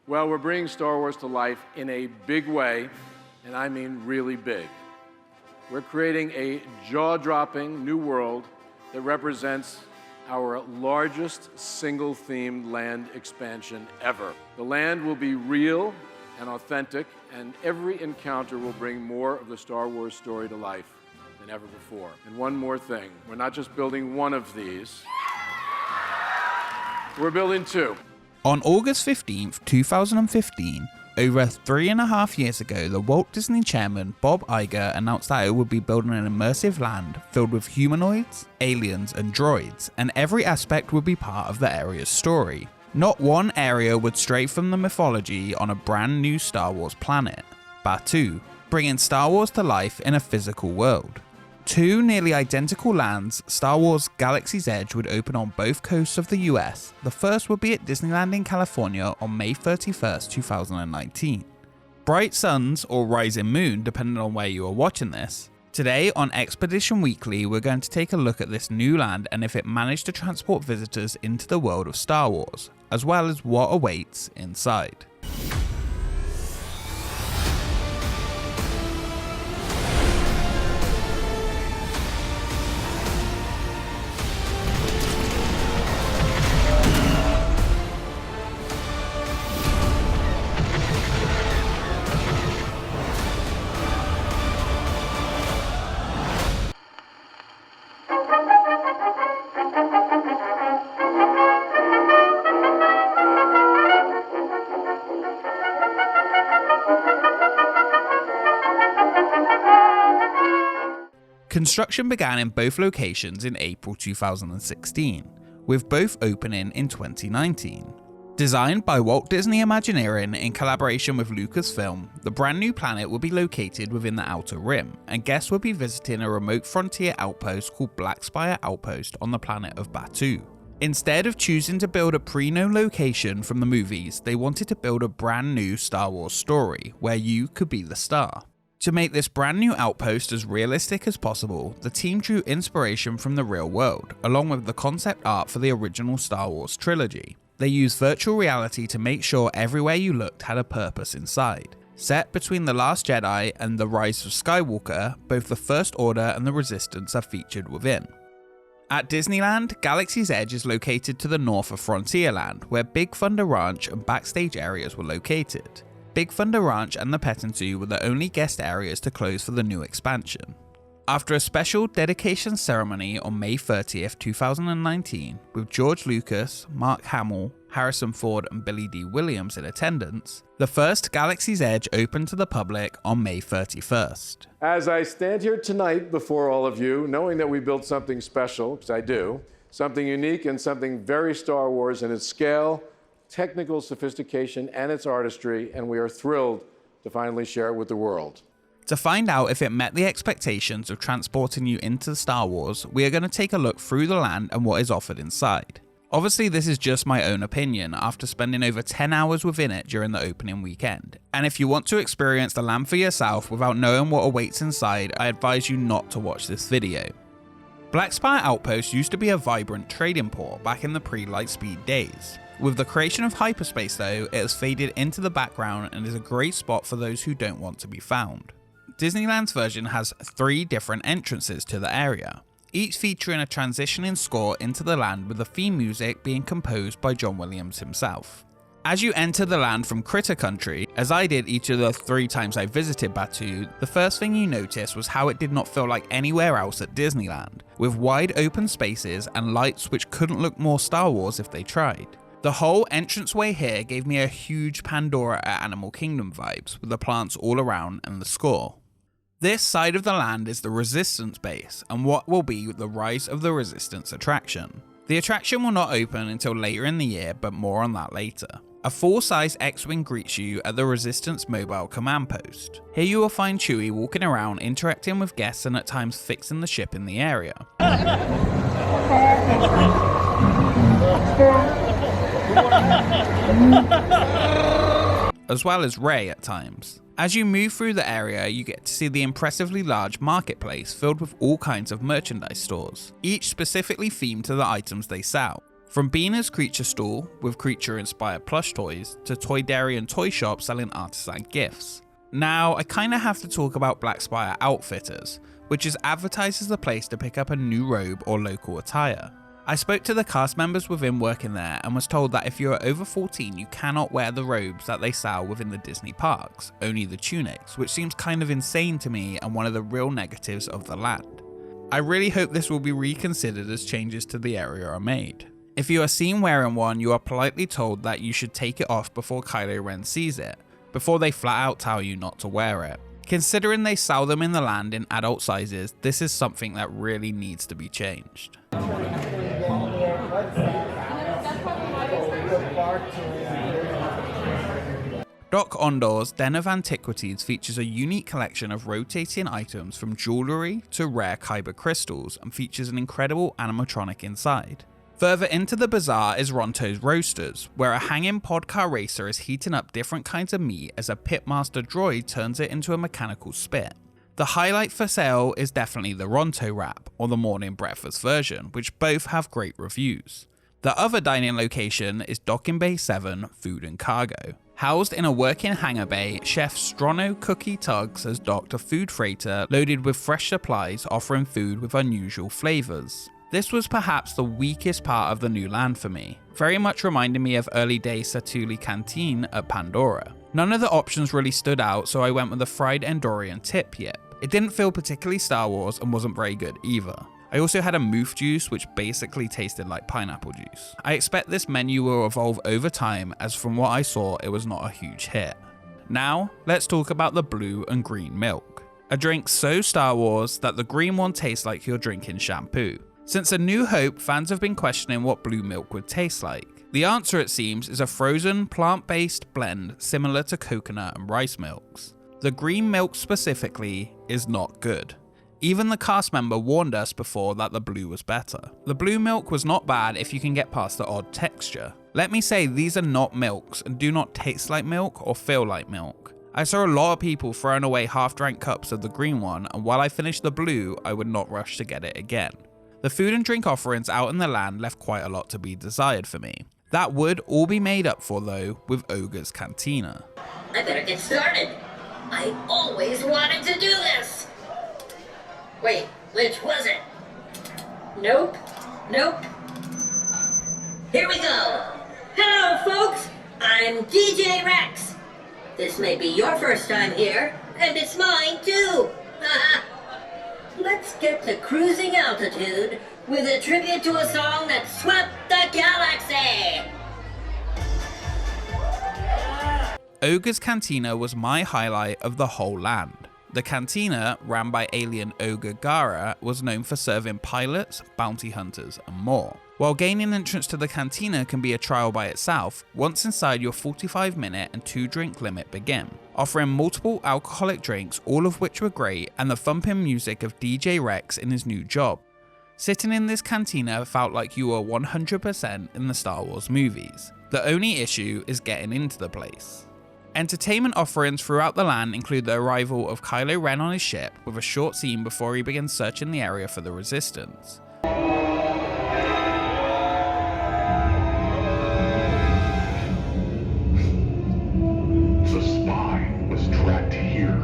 Well, we're bringing Star Wars to life in a big way, and I mean really big. We're creating a jaw-dropping new world that represents our largest single-themed land expansion ever. The land will be real and authentic, and every encounter will bring more of the Star Wars story to life than ever before. And one more thing, we're not just building one of these, we're building two. On August 15th, 2015, over 3.5 years ago, the Walt Disney chairman Bob Iger announced that it would be building an immersive land filled with humanoids, aliens, and droids, and every aspect would be part of the area's story. Not one area would stray from the mythology on a brand new Star Wars planet, Batuu, bringing Star Wars to life in a physical world. Two nearly identical lands, Star Wars Galaxy's Edge, would open on both coasts of the US. The first would be at Disneyland in California on May 31st, 2019. Bright suns or rising moon, depending on where you are watching this. Today on Expedition Weekly, we're going to take a look at this new land and if it managed to transport visitors into the world of Star Wars, as well as what awaits inside. Construction began in both locations in April 2016, with both opening in 2019. Designed by Walt Disney Imagineering in collaboration with Lucasfilm, the brand new planet will be located within the Outer Rim, and guests will be visiting a remote frontier outpost called Black Spire Outpost on the planet of Batuu. Instead of choosing to build a pre-known location from the movies, they wanted to build a brand new Star Wars story, where you could be the star. To make this brand new outpost as realistic as possible, the team drew inspiration from the real world, along with the concept art for the original Star Wars trilogy. They used virtual reality to make sure everywhere you looked had a purpose inside. Set between The Last Jedi and The Rise of Skywalker, both the First Order and the Resistance are featured within. At Disneyland, Galaxy's Edge is located to the north of Frontierland, where Big Thunder Ranch and backstage areas were located. Big Thunder Ranch and the Petting Zoo were the only guest areas to close for the new expansion. After a special dedication ceremony on May 30th, 2019, with George Lucas, Mark Hamill, Harrison Ford and Billy D. Williams in attendance, the first Galaxy's Edge opened to the public on May 31st. As I stand here tonight before all of you, knowing that we built something special, because I do, something unique and something very Star Wars in its scale, technical sophistication, and its artistry, and we are thrilled to finally share it with the world. To find out if it met the expectations of transporting you into Star Wars, we are going to take a look through the land and what is offered inside. Obviously, this is just my own opinion after spending over 10 hours within it during the opening weekend. And if you want to experience the land for yourself without knowing what awaits inside, I advise you not to watch this video. Black Spire Outpost used to be a vibrant trading port back in the pre-Lightspeed days. With the creation of hyperspace though, it has faded into the background and is a great spot for those who don't want to be found. Disneyland's version has 3 different entrances to the area, each featuring a transitioning score into the land with the theme music being composed by John Williams himself. As you enter the land from Critter Country, as I did each of the 3 times I visited Batuu, the first thing you notice was how it did not feel like anywhere else at Disneyland, with wide open spaces and lights which couldn't look more Star Wars if they tried. The whole entranceway here gave me a huge Pandora at Animal Kingdom vibes, with the plants all around and the score. This side of the land is the Resistance base, and what will be the Rise of the Resistance attraction. The attraction will not open until later in the year, but more on that later. A full-size X-Wing greets you at the Resistance mobile command post. Here you will find Chewie walking around interacting with guests and at times fixing the ship in the area. As well as Rey at times. As you move through the area, you get to see the impressively large marketplace filled with all kinds of merchandise stores, each specifically themed to the items they sell. From Beaner's Creature Stall, with creature-inspired plush toys, to Toy Dairy and Toy Shop selling artisan gifts. Now, I kinda have to talk about Black Spire Outfitters, which is advertised as the place to pick up a new robe or local attire. I spoke to the cast members within working there and was told that if you are over 14 you cannot wear the robes that they sell within the Disney parks, only the tunics, which seems kind of insane to me and one of the real negatives of the land. I really hope this will be reconsidered as changes to the area are made. If you are seen wearing one, you are politely told that you should take it off before Kylo Ren sees it, before they flat out tell you not to wear it. Considering they sell them in the land in adult sizes, this is something that really needs to be changed. Doc Ondor's Den of Antiquities features a unique collection of rotating items from jewellery to rare kyber crystals and features an incredible animatronic inside. Further into the bazaar is Ronto's Roasters, where a hanging pod car racer is heating up different kinds of meat as a pitmaster droid turns it into a mechanical spit. The highlight for sale is definitely the Ronto wrap, or the morning breakfast version, which both have great reviews. The other dining location is Docking Bay 7 Food and Cargo. Housed in a working hangar bay, Chef Strono Cookie Tugs has docked a food freighter loaded with fresh supplies offering food with unusual flavours. This was perhaps the weakest part of the new land for me, very much reminding me of early day Satuli Canteen at Pandora. None of the options really stood out, so I went with the fried Endorian tip yip. It didn't feel particularly Star Wars and wasn't very good either. I also had a moof juice which basically tasted like pineapple juice. I expect this menu will evolve over time, as from what I saw it was not a huge hit. Now, let's talk about the blue and green milk. A drink so Star Wars that the green one tastes like you're drinking shampoo. Since A New Hope, fans have been questioning what blue milk would taste like. The answer, it seems, is a frozen, plant-based blend similar to coconut and rice milks. The green milk specifically is not good. Even the cast member warned us before that the blue was better. The blue milk was not bad if you can get past the odd texture. Let me say, these are not milks and do not taste like milk or feel like milk. I saw a lot of people throwing away half-drank cups of the green one, and while I finished the blue, I would not rush to get it again. The food and drink offerings out in the land left quite a lot to be desired for me. That would all be made up for though with Ogre's Cantina. I better get started. I always wanted to do this. Wait, which was it? Nope. Here we go. Hello folks, I'm DJ Rex. This may be your first time here, and it's mine too. Let's get to cruising altitude with a tribute to a song that swept the galaxy! Ogre's Cantina was my highlight of the whole land. The cantina, ran by alien Ogre Gara, was known for serving pilots, bounty hunters, and more. While gaining entrance to the cantina can be a trial by itself, once inside your 45-minute and 2-drink limit begin, offering multiple alcoholic drinks, all of which were great, and the thumping music of DJ Rex in his new job. Sitting in this cantina felt like you were 100% in the Star Wars movies. The only issue is getting into the place. Entertainment offerings throughout the land include the arrival of Kylo Ren on his ship, with a short scene before he begins searching the area for the Resistance. The spy was tracked here,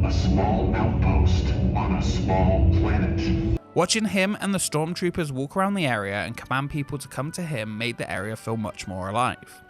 a small outpost on a small planet. Watching him and the stormtroopers walk around the area and command people to come to him made the area feel much more alive.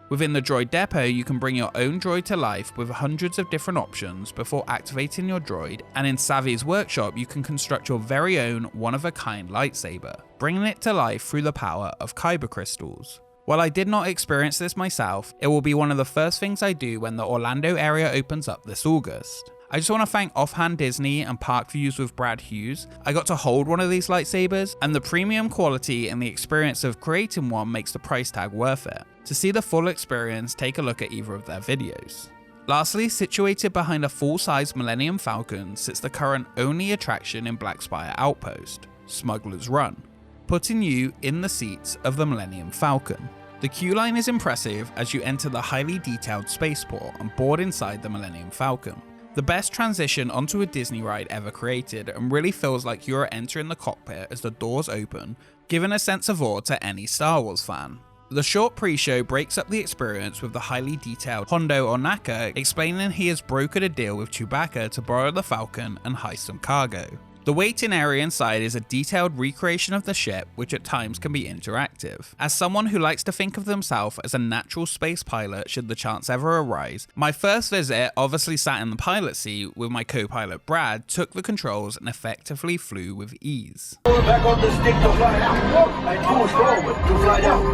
Within the Droid Depot, you can bring your own droid to life with hundreds of different options before activating your droid, and in Savvy's workshop you can construct your very own one-of-a-kind lightsaber, bringing it to life through the power of kyber crystals. While I did not experience this myself, it will be one of the first things I do when the Orlando area opens up this August. I just want to thank Offhand Disney and Park Views with Brad Hughes. I got to hold one of these lightsabers, and the premium quality and the experience of creating one makes the price tag worth it. To see the full experience, take a look at either of their videos. Lastly, situated behind a full-size Millennium Falcon sits the current only attraction in Black Spire Outpost, Smuggler's Run, putting you in the seats of the Millennium Falcon. The queue line is impressive as you enter the highly detailed spaceport and board inside the Millennium Falcon. The best transition onto a Disney ride ever created, and really feels like you're entering the cockpit as the doors open, giving a sense of awe to any Star Wars fan. The short pre-show breaks up the experience with the highly detailed Hondo Ohnaka explaining he has brokered a deal with Chewbacca to borrow the Falcon and heist some cargo. The waiting area inside is a detailed recreation of the ship, which at times can be interactive. As someone who likes to think of themselves as a natural space pilot should the chance ever arise, my first visit, obviously sat in the pilot seat with my co-pilot Brad, took the controls and effectively flew with ease. Back on the stick to fly out, and push forward to fly down.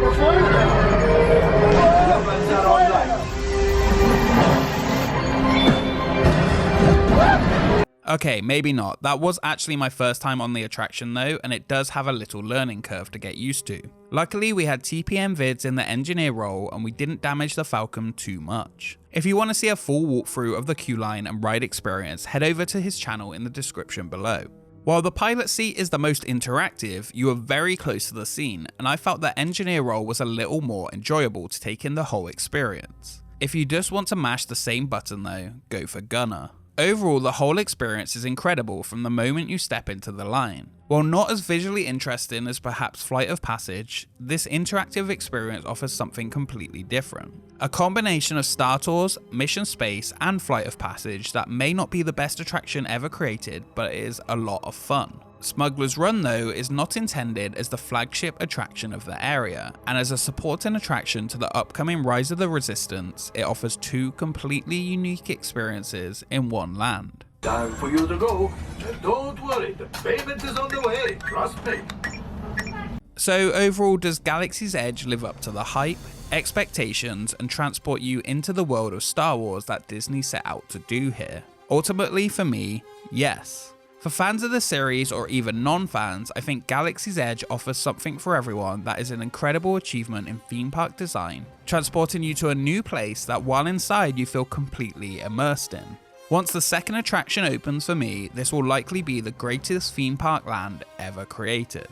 Weapons are online. Okay, maybe not. That was actually my first time on the attraction though, and it does have a little learning curve to get used to. Luckily, we had TPM vids in the engineer role and we didn't damage the Falcon too much. If you want to see a full walkthrough of the queue line and ride experience, head over to his channel in the description below. While the pilot seat is the most interactive, you are very close to the scene, and I felt the engineer role was a little more enjoyable to take in the whole experience. If you just want to mash the same button though, go for Gunner. Overall, the whole experience is incredible from the moment you step into the line. While not as visually interesting as perhaps Flight of Passage, this interactive experience offers something completely different. A combination of Star Tours, Mission Space, and Flight of Passage that may not be the best attraction ever created, but it is a lot of fun. Smuggler's Run though is not intended as the flagship attraction of the area, and as a supporting attraction to the upcoming Rise of the Resistance, it offers two completely unique experiences in one land. Time for you to go. Don't worry, the payment is on the way. Trust me. So overall, does Galaxy's Edge live up to the hype, expectations, and transport you into the world of Star Wars that Disney set out to do here? Ultimately, for me, yes. For fans of the series or even non-fans, I think Galaxy's Edge offers something for everyone that is an incredible achievement in theme park design, transporting you to a new place that while inside you feel completely immersed in. Once the second attraction opens for me, this will likely be the greatest theme park land ever created.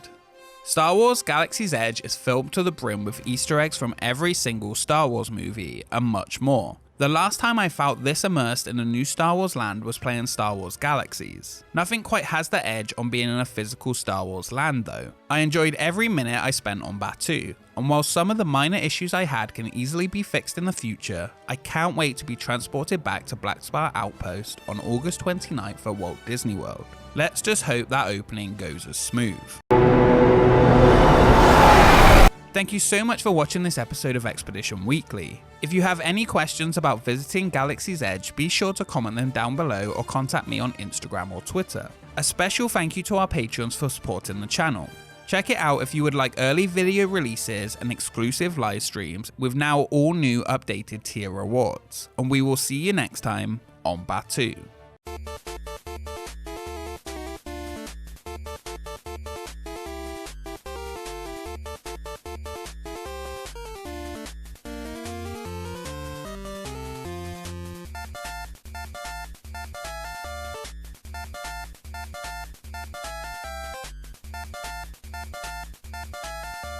Star Wars Galaxy's Edge is filled to the brim with Easter eggs from every single Star Wars movie and much more. The last time I felt this immersed in a new Star Wars land was playing Star Wars Galaxies. Nothing quite has the edge on being in a physical Star Wars land though. I enjoyed every minute I spent on Batuu, and while some of the minor issues I had can easily be fixed in the future, I can't wait to be transported back to Black Spire Outpost on August 29th for Walt Disney World. Let's just hope that opening goes as smooth. Thank you so much for watching this episode of Expedition Weekly. If you have any questions about visiting Galaxy's Edge, be sure to comment them down below or contact me on Instagram or Twitter. A special thank you to our patrons for supporting the channel. Check it out if you would like early video releases and exclusive live streams with now all new updated tier rewards. And we will see you next time on Batuu.